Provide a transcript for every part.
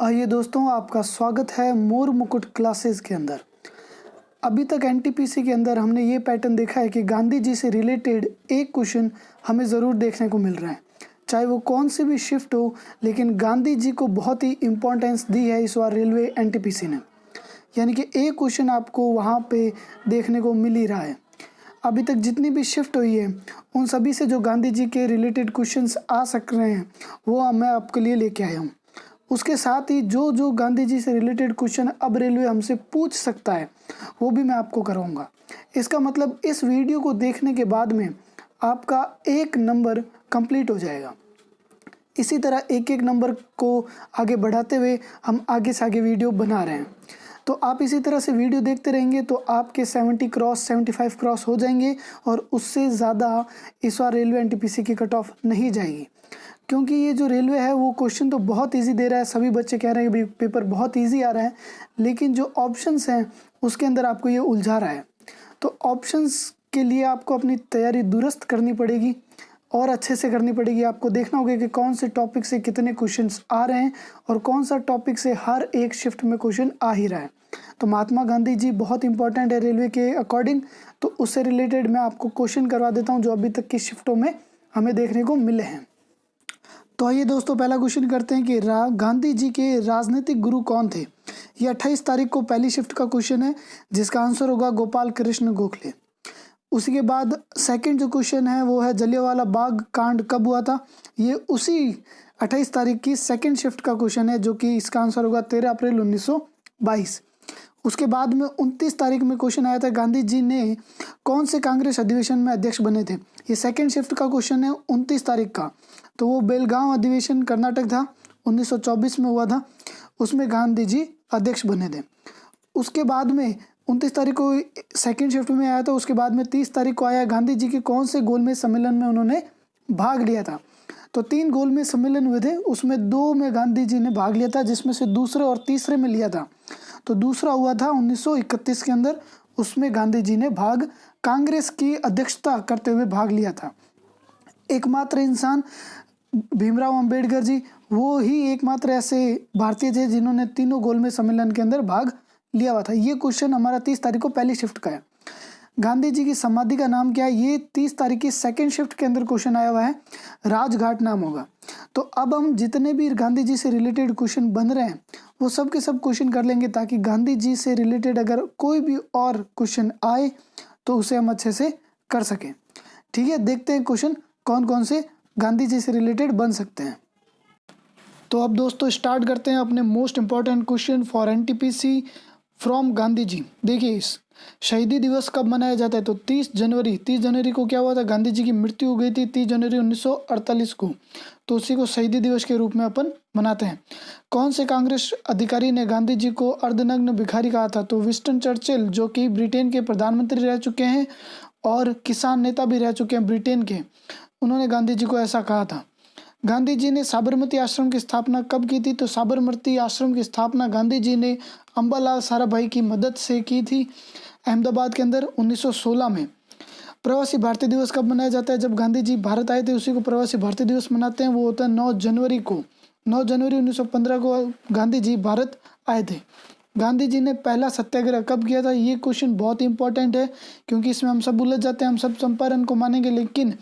आइए दोस्तों, आपका स्वागत है मोर मुकुट क्लासेस के अंदर। अभी तक एनटीपीसी के अंदर हमने ये पैटर्न देखा है कि गांधी जी से रिलेटेड एक क्वेश्चन हमें ज़रूर देखने को मिल रहा है, चाहे वो कौन सी भी शिफ्ट हो, लेकिन गांधी जी को बहुत ही इम्पोर्टेंस दी है इस बार रेलवे एनटीपीसी ने। यानी कि एक क्वेश्चन आपको वहाँ पे देखने को मिल ही रहा है। अभी तक जितनी भी शिफ्ट हुई है उन सभी से जो गांधी जी के रिलेटेड क्वेश्चंस आ सक रहे हैं वो मैं आपके लिए लेके आया हूँ। उसके साथ ही जो गांधी जी से रिलेटेड क्वेश्चन अब रेलवे हमसे पूछ सकता है वो भी मैं आपको कराऊंगा। इसका मतलब इस वीडियो को देखने के बाद में आपका एक नंबर कंप्लीट हो जाएगा। इसी तरह एक एक नंबर को आगे बढ़ाते हुए हम आगे से आगे वीडियो बना रहे हैं। तो आप इसी तरह से वीडियो देखते रहेंगे तो आपके 70 क्रॉस 75 क्रॉस हो जाएंगे और उससे ज़्यादा इस बार रेलवे एनटीपीसी की कट ऑफ नहीं जाएगी, क्योंकि ये जो रेलवे है वो क्वेश्चन तो बहुत इजी दे रहा है। सभी बच्चे कह रहे हैं कि पेपर बहुत इजी आ रहा है, लेकिन जो ऑप्शंस हैं उसके अंदर आपको ये उलझा रहा है। तो ऑप्शंस के लिए आपको अपनी तैयारी दुरुस्त करनी पड़ेगी और अच्छे से करनी पड़ेगी। आपको देखना होगा कि कौन से टॉपिक से कितने क्वेश्चंस आ रहे हैं और कौन सा टॉपिक से हर एक शिफ्ट में क्वेश्चन आ ही रहा है। तो महात्मा गांधी जी बहुत इंपॉर्टेंट है रेलवे के अकॉर्डिंग, तो उससे रिलेटेड मैं आपको क्वेश्चन करवा देता हूँ जो अभी तक की शिफ्टों में हमें देखने को मिले हैं। तो आइए दोस्तों, पहला क्वेश्चन करते हैं कि गांधी जी के राजनीतिक गुरु कौन थे। ये 28 तारीख को पहली शिफ्ट का क्वेश्चन है, जिसका आंसर होगा गोपाल कृष्ण गोखले। उसी के बाद सेकंड जो क्वेश्चन है वो है जलियांवाला बाग कांड कब हुआ था। ये उसी 28 तारीख की सेकंड शिफ्ट का क्वेश्चन है, जो कि इसका आंसर होगा 13 अप्रैल 1922। उसके बाद में 29 तारीख में क्वेश्चन आया था गांधी जी ने कौन से कांग्रेस अधिवेशन में अध्यक्ष बने थे। ये सेकंड शिफ्ट का क्वेश्चन है 29 तारीख का, तो वो बेलगांव अधिवेशन कर्नाटक था, 1924 में हुआ था। उसमें गांधी जी अध्यक्ष बने थे। उसके बाद में 29 तारीख को सेकंड शिफ्ट में आया था। उसके बाद में 30 तारीख को आया गांधी जी के कौन से गोलमेज सम्मेलन में उन्होंने भाग लिया था। तो 3 गोलमेज सम्मेलन हुए थे, उसमें 2 में गांधी जी ने भाग लिया था, जिसमें से दूसरे और तीसरे में लिया था। तो दूसरा हुआ था 1931 के अंदर, उसमें गांधी जी ने कांग्रेस की अध्यक्षता करते हुए भाग लिया था। एकमात्र इंसान भीमराव अंबेडकर जी, वो ही एकमात्र ऐसे भारतीय थे जिन्होंने तीनों गोलमेज सम्मेलन के अंदर भाग लिया हुआ था। ये क्वेश्चन हमारा 30 तारीख को पहली शिफ्ट का है। गांधी जी की समाधि का नाम क्या है, ये 30 तारीख की सेकंड शिफ्ट के अंदर क्वेश्चन आया हुआ है, राजघाट नाम होगा। तो अब हम जितने भी गांधी जी से रिलेटेड क्वेश्चन बन रहे हैं वो सब के सब क्वेश्चन कर लेंगे, ताकि गांधी जी से रिलेटेड अगर कोई भी और क्वेश्चन आए तो उसे हम अच्छे से कर सकें। ठीक है, देखते हैं क्वेश्चन कौन कौन से गांधी जी से रिलेटेड बन सकते हैं। तो अब दोस्तों स्टार्ट करते हैं अपने most important question for NTPC from Gandhi ji. देखिए, शहीदी दिवस कब मनाया जाता है, तो 30 जनवरी को क्या हुआ था, गांधी जी की मृत्यु हो गई थी 30 जनवरी 1948 को, तो उसी को शहीदी दिवस के रूप में अपन मनाते हैं। कौन से कांग्रेस अधिकारी ने गांधी जी को अर्धनग्न भिखारी कहा था, तो विंस्टन चर्चिल, जो कि ब्रिटेन के प्रधानमंत्री रह चुके हैं और किसान नेता भी रह चुके हैं ब्रिटेन के, उन्होंने गांधी जी को ऐसा कहा था। गांधी जी ने साबरमती आश्रम की स्थापना कब की थी, तो साबरमती आश्रम की स्थापना गांधी जी ने अंबालाल साराभाई की मदद से की थी अहमदाबाद के अंदर 1916 में। प्रवासी भारतीय दिवस कब मनाया जाता है, जब गांधी जी भारत आए थे उसी को प्रवासी भारतीय दिवस मनाते हैं। वो होता है 9 जनवरी को। 9 जनवरी 1915 को गांधी जी भारत आए थे। गांधी जी ने पहला सत्याग्रह कब किया था, ये क्वेश्चन बहुत इंपॉर्टेंट है, क्योंकि इसमें हम सब उलझ जाते हैं। हम सब चंपारण को मानेंगे, लेकिन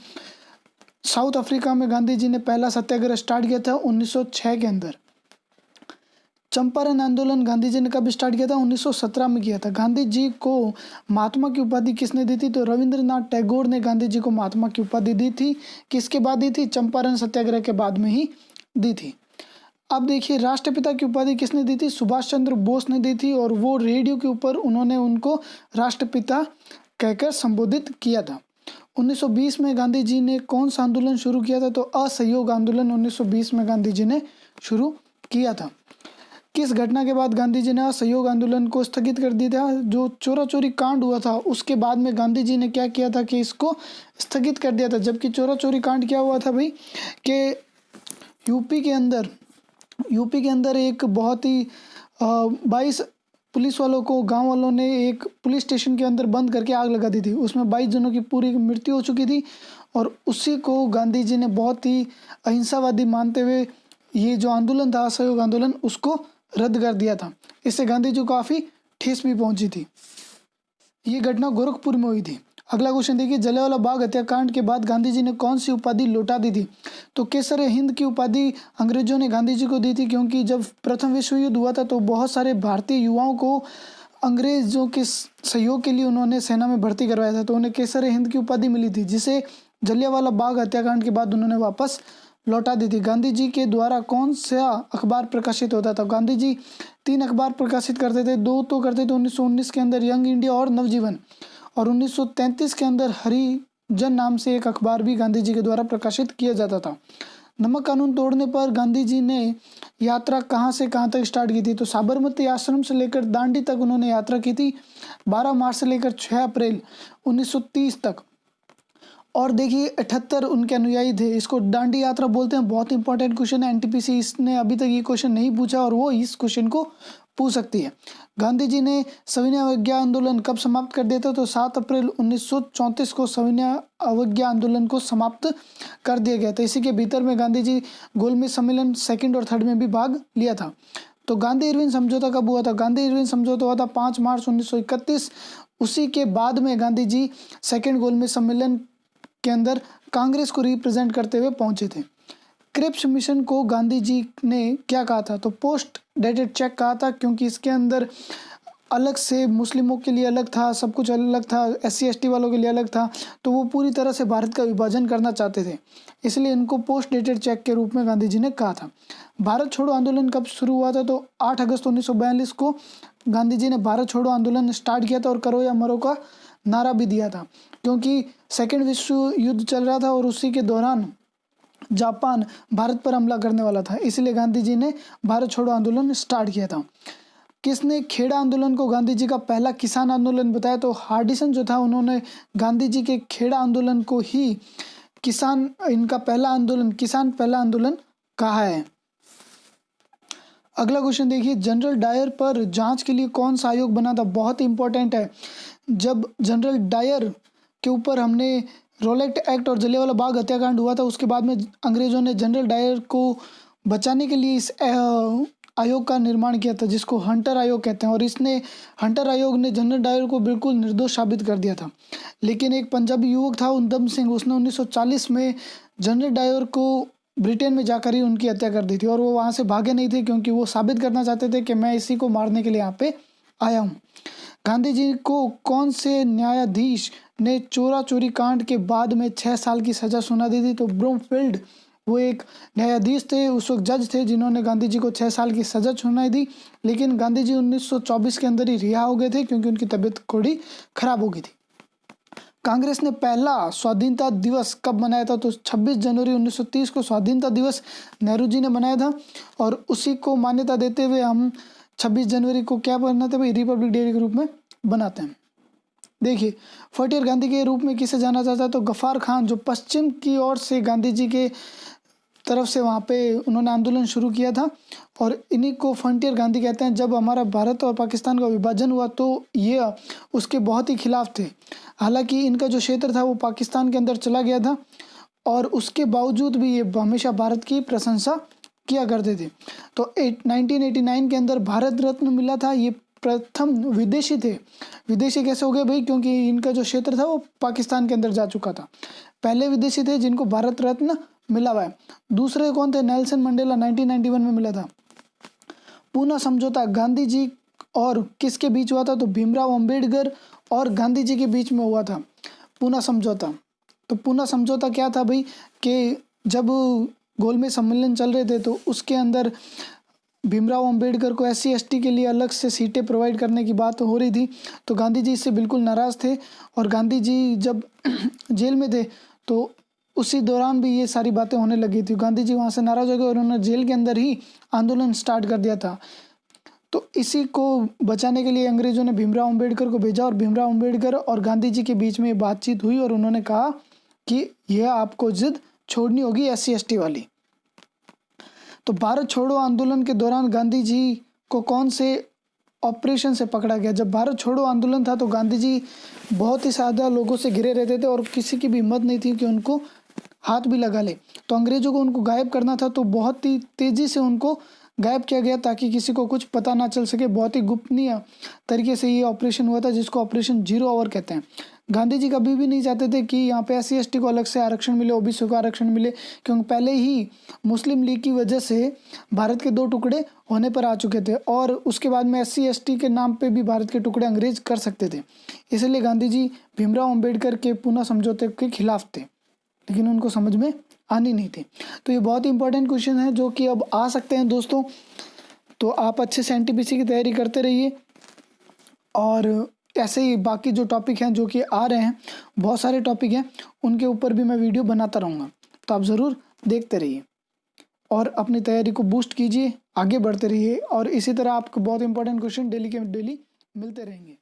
साउथ अफ्रीका में गांधी जी ने पहला सत्याग्रह स्टार्ट किया था 1906 के अंदर। चंपारण आंदोलन गांधी जी ने कब स्टार्ट किया था, 1917 में किया था। गांधी जी को महात्मा की उपाधि किसने दी थी, तो रविंद्रनाथ टैगोर ने गांधी जी को महात्मा की उपाधि दी थी। किसके बाद दी थी, चंपारण सत्याग्रह के बाद में ही दी थी। अब देखिए, राष्ट्रपिता की उपाधि किसने दी थी, सुभाष चंद्र बोस ने दी थी, और वो रेडियो के ऊपर उन्होंने उनको राष्ट्रपिता कहकर संबोधित किया था। 1920 में गांधी जी ने कौन सा आंदोलन शुरू किया था, तो असहयोग आंदोलन 1920 में गांधी जी ने शुरू किया था। किस घटना के बाद गांधी जी ने असहयोग आंदोलन को स्थगित कर दिया था, जो चोरा चोरी कांड हुआ था उसके बाद में गांधी जी ने क्या किया था कि इसको स्थगित कर दिया था। जबकि चोरा चोरी कांड क्या हुआ था भाई, कि यूपी के अंदर एक बहुत ही 22 पुलिस वालों को गांव वालों ने एक पुलिस स्टेशन के अंदर बंद करके आग लगा दी थी। उसमें 22 जनों की पूरी मृत्यु हो चुकी थी, और उसी को गांधी जी ने बहुत ही अहिंसावादी मानते हुए ये जो आंदोलन था, असहयोग आंदोलन, उसको रद्द कर दिया था। इससे गांधी जी को काफ़ी ठेस भी पहुंची थी। ये घटना गोरखपुर में हुई थी। अगला क्वेश्चन देखिए, जलियांवाला बाग हत्याकांड के बाद गांधी जी ने कौन सी उपाधि लौटा दी थी? तो केसर हिंद की उपाधि अंग्रेजों ने गांधी जी को दी थी, क्योंकि जब प्रथम विश्व युद्ध हुआ था तो बहुत सारे भारतीय युवाओं को अंग्रेजों के सहयोग के लिए उन्होंने सेना में भर्ती करवाया था, तो उन्हें केसर हिंद की उपाधि मिली थी, जिसे जलियांवाला बाग हत्याकांड के बाद उन्होंने वापस लौटा दी थी। गांधी जी के द्वारा कौन सा अखबार प्रकाशित होता था? गांधी जी 3 अखबार प्रकाशित करते थे। 2 तो करते थे 1919 के अंदर, यंग इंडिया और नवजीवन, और 1933 के अंदर हरिजन नाम से एक अखबार भी गांधी जी के द्वारा प्रकाशित किया जाता था। नमक कानून तोड़ने पर गांधी जी ने यात्रा कहाँ से कहाँ तक स्टार्ट की थी? तो साबरमती आश्रम से लेकर दांडी तक उन्होंने यात्रा की थी, 12 मार्च से लेकर 6 अप्रैल 1930 तक। और देखिए 78 उनके अनुयायी थे। इसको दांडी यात्रा बोलते हैं। बहुत इंपॉर्टेंट क्वेश्चन है, एनटीपीसी इसने अभी तक ये क्वेश्चन नहीं पूछा और वो इस क्वेश्चन को पूछ सकती है। गांधी जी ने सविनय अवज्ञा आंदोलन कब समाप्त कर दिया था? तो 7 अप्रैल 1934 को सविनय अवज्ञा आंदोलन को समाप्त कर दिया गया था। इसी के भीतर में गांधी जी गोलमेज सम्मेलन 2nd और 3rd में भी भाग लिया था। तो गांधी इरविन समझौता कब हुआ था? गांधी इरविन समझौता हुआ था 5 मार्च 1931। उसी के बाद में गांधी जी 2nd गोलमेज सम्मेलन के अंदर कांग्रेस को रिप्रेजेंट करते हुए पहुंचे थे। क्रिप्स मिशन को गांधी जी ने क्या कहा था? तो पोस्ट डेटेड चेक कहा था, क्योंकि इसके अंदर अलग से मुस्लिमों के लिए अलग था, सब कुछ अलग था, SC ST वालों के लिए अलग था, तो वो पूरी तरह से भारत का विभाजन करना चाहते थे, इसलिए इनको पोस्ट डेटेड चेक के रूप में गांधी जी ने कहा था। भारत छोड़ो आंदोलन कब शुरू हुआ था? तो 8 अगस्त 1942 को गांधी जी ने भारत छोड़ो आंदोलन स्टार्ट किया था और करो या मरो का नारा भी दिया था, क्योंकि 2nd विश्व युद्ध चल रहा था और उसी के दौरान जापान भारत पर हमला करने वाला था, इसलिए गांधी जी ने भारत छोड़ो आंदोलन स्टार्ट किया था। किसने खेड़ा आंदोलन को गांधी जी का पहला किसान आंदोलन बताया? तो हार्डिसन जो था, उन्होंने गांधी जी के खेड़ा आंदोलन को ही इनका पहला आंदोलन, किसान पहला आंदोलन कहा है। अगला क्वेश्चन देखिए, जनरल डायर पर जांच के लिए कौन सा आयोग बना था? बहुत इंपॉर्टेंट है। जब जनरल डायर के ऊपर हमने रोलेट एक्ट और जलियांवाला बाग हत्याकांड हुआ था, उसके बाद में अंग्रेजों ने जनरल डायर को बचाने के लिए इस आयोग का निर्माण किया था, जिसको हंटर आयोग कहते हैं। और इसने हंटर आयोग ने जनरल डायर को बिल्कुल निर्दोष साबित कर दिया था। लेकिन एक पंजाबी युवक था उधम सिंह, उसने 1940 में जनरल डायर को ब्रिटेन में जाकर ही उनकी हत्या कर दी थी, और वो वहाँ से भागे नहीं थे, क्योंकि वो साबित करना चाहते थे कि मैं इसी को मारने के लिए यहाँ पे आया हूँ। गांधी जी को कौन से न्यायाधीश ने चोरा चोरी कांड के बाद में 6 साल की सजा सुना दी थी? तो ब्रूमफील्ड, वो एक न्यायाधीश थे, उस वक्त जज थे, जिन्होंने गांधी जी को 6 साल की सजा सुनाई दी। लेकिन गांधी जी 1924 के अंदर ही रिहा हो गए थे, क्योंकि उनकी तबीयत थोड़ी खराब हो गई थी। कांग्रेस ने पहला स्वाधीनता दिवस कब मनाया था? तो 26 जनवरी 1930 को स्वाधीनता दिवस नेहरू जी ने मनाया था, और उसी को मान्यता देते हुए हम 26 जनवरी को क्या बनाते हैं भाई? रिपब्लिक डे के रूप में बनाते हैं। देखिए, फटियर गांधी के रूप में किसे जाना जाता है? तो गफ्फार खान, जो पश्चिम की ओर से गांधी जी के तरफ से वहाँ पे उन्होंने आंदोलन शुरू किया था, और इन्हीं को फ्रंटियर गांधी कहते हैं। जब हमारा भारत और पाकिस्तान का विभाजन हुआ तो ये उसके बहुत ही खिलाफ थे। हालांकि इनका जो क्षेत्र था वो पाकिस्तान के अंदर चला गया था, और उसके बावजूद भी ये हमेशा भारत की प्रशंसा किया करते थे। तो 1989 के अंदर भारत रत्न मिला था। ये प्रथम विदेशी थे। विदेशी कैसे हो गए भाई? क्योंकि इनका जो क्षेत्र था वो पाकिस्तान के अंदर जा चुका था। पहले विदेशी थे जिनको भारत रत्न मिला हुआ है। दूसरे कौन थे? नेल्सन मंडेला, 1991 में मिला था। पूना समझौता गांधी जी और किसके बीच हुआ था? तो भीमराव अंबेडकर और गांधी जी के बीच में हुआ था पूना समझौता। तो पूना समझौता क्या था भाई? कि जब गोलमेज सम्मेलन चल रहे थे तो उसके अंदर भीमराव अंबेडकर को SC ST के लिए अलग से सीटें प्रोवाइड करने की बात हो रही थी, तो गांधी जी इससे बिल्कुल नाराज़ थे। और गांधी जी जब जेल में थे तो उसी दौरान भी ये सारी बातें होने लगी थी। गांधी जी वहाँ से नाराज़ हो गए और उन्होंने जेल के अंदर ही आंदोलन स्टार्ट कर दिया था। तो इसी को बचाने के लिए अंग्रेजों ने भीमराव अंबेडकर को भेजा, और भीमराव अंबेडकर और गांधी जी के बीच में बातचीत हुई, और उन्होंने कहा कि यह आपको जिद छोड़नी होगी SC ST वाली। तो भारत छोड़ो आंदोलन के दौरान गांधी जी को कौन से ऑपरेशन से पकड़ा गया? जब भारत छोड़ो आंदोलन था तो गांधी जी बहुत ही ज़्यादा लोगों से घिरे रहते थे, और किसी की भी हिम्मत नहीं थी कि उनको हाथ भी लगा ले। तो अंग्रेज़ों को उनको गायब करना था, तो बहुत ही तेज़ी से उनको गायब किया गया ताकि किसी को कुछ पता ना चल सके। बहुत ही गोपनीय तरीके से ये ऑपरेशन हुआ था, जिसको ऑपरेशन ज़ीरो आवर कहते हैं। गांधी जी कभी भी नहीं चाहते थे कि यहाँ पे SC ST को अलग से आरक्षण मिले, OBC को आरक्षण मिले, क्योंकि पहले ही मुस्लिम लीग की वजह से भारत के 2 टुकड़े होने पर आ चुके थे और उसके बाद में SC ST के नाम पे भी भारत के टुकड़े अंग्रेज कर सकते थे। इसलिए गांधी जी भीमराव अम्बेडकर के पुनः समझौते के खिलाफ थे, लेकिन उनको समझ में आनी नहीं थी। तो ये बहुत ही इंपॉर्टेंट क्वेश्चन है जो कि अब आ सकते हैं दोस्तों। तो आप अच्छे से NTPC की तैयारी करते रहिए और ऐसे ही बाकी जो टॉपिक हैं जो कि आ रहे हैं, बहुत सारे टॉपिक हैं, उनके ऊपर भी मैं वीडियो बनाता रहूँगा। तो आप ज़रूर देखते रहिए और अपनी तैयारी को बूस्ट कीजिए, आगे बढ़ते रहिए और इसी तरह आपको बहुत इंपॉर्टेंट क्वेश्चन डेली के डेली मिलते रहेंगे।